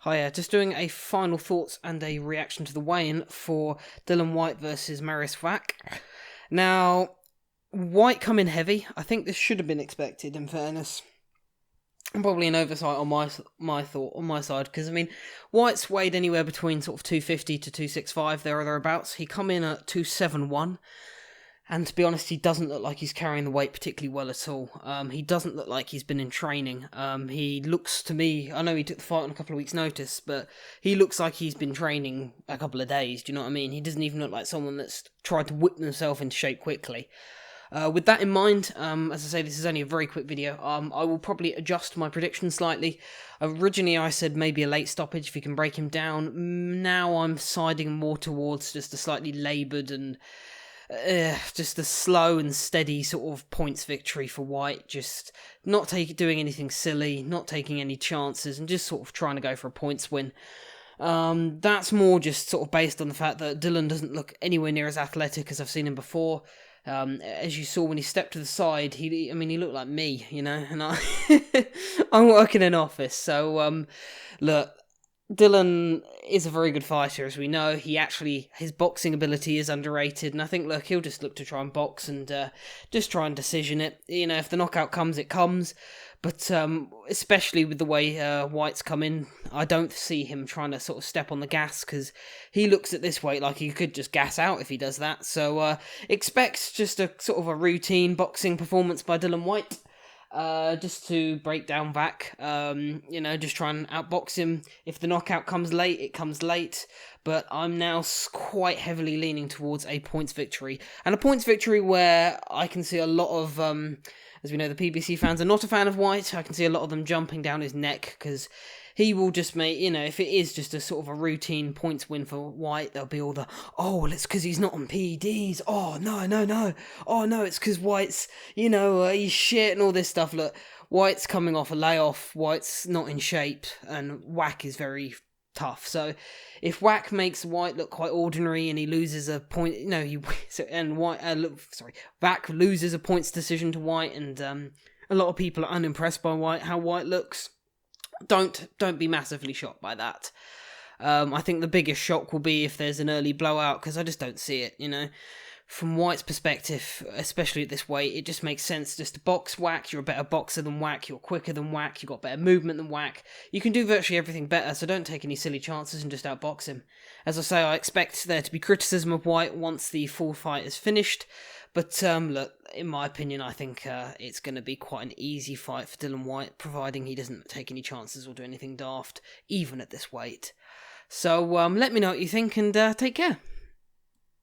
Hiya, just doing a final thoughts and a reaction to the weigh-in for Dillian Whyte versus Mariusz Wach. Now, Whyte come in heavy. I think this should have been expected, in fairness. Probably an oversight on my side, because I mean, Whyte's weighed anywhere between sort of 250 to 265 there or thereabouts. He come in at 271. And to be honest, he doesn't look like he's carrying the weight particularly well at all. He doesn't look like he's been in training. He looks to me, I know he took the fight on a couple of weeks' notice, but he looks like he's been training a couple of days, do you know what I mean? He doesn't even look like someone that's tried to whip themselves into shape quickly. With that in mind, as I say, this is only a very quick video. I will probably adjust my prediction slightly. Originally, I said maybe a late stoppage if he can break him down. Now I'm siding more towards just a slightly laboured and just a slow and steady sort of points victory for Whyte, just not doing anything silly, not taking any chances, and just sort of trying to go for a points win. That's more just sort of based on the fact that Dillian doesn't look anywhere near as athletic as I've seen him before. As you saw when he stepped to the side, he looked like me, you know, and I'm working in an office, so look, Dillian is a very good fighter, as we know. His boxing ability is underrated, and I think, look, he'll just look to try and box and just try and decision it. You know, if the knockout comes, it comes. But especially with the way Whyte's come in, I don't see him trying to sort of step on the gas, because he looks at this weight like he could just gas out if he does that. So expect just a sort of a routine boxing performance by Dillian Whyte. Just to break down Wach, just try and outbox him. If the knockout comes late, it comes late. But I'm now quite heavily leaning towards a points victory. And a points victory where I can see a lot of, as we know, the PBC fans are not a fan of Whyte. I can see a lot of them jumping down his neck, because he will just make, if it is just a sort of a routine points win for Whyte, there'll be all the, oh, it's because he's not on PEDs, oh, no, oh, no, it's because Whyte's, he's shit and all this stuff. Look, Whyte's coming off a layoff, Whyte's not in shape, and Wach is very tough. So if Wach makes Whyte look quite ordinary and he loses a point, Wach loses a points decision to Whyte, and a lot of people are unimpressed by how Whyte looks. Don't be massively shocked by that. I think the biggest shock will be if there's an early blowout, because I just don't see it, From Whyte's perspective, especially at this weight, it just makes sense just to box Wach. You're a better boxer than Wach, you're quicker than Wach, you've got better movement than Wach. You can do virtually everything better, so don't take any silly chances and just outbox him. As I say, I expect there to be criticism of Whyte once the full fight is finished. But look, in my opinion, I think it's going to be quite an easy fight for Dillian Whyte, providing he doesn't take any chances or do anything daft, even at this weight. So let me know what you think, and take care.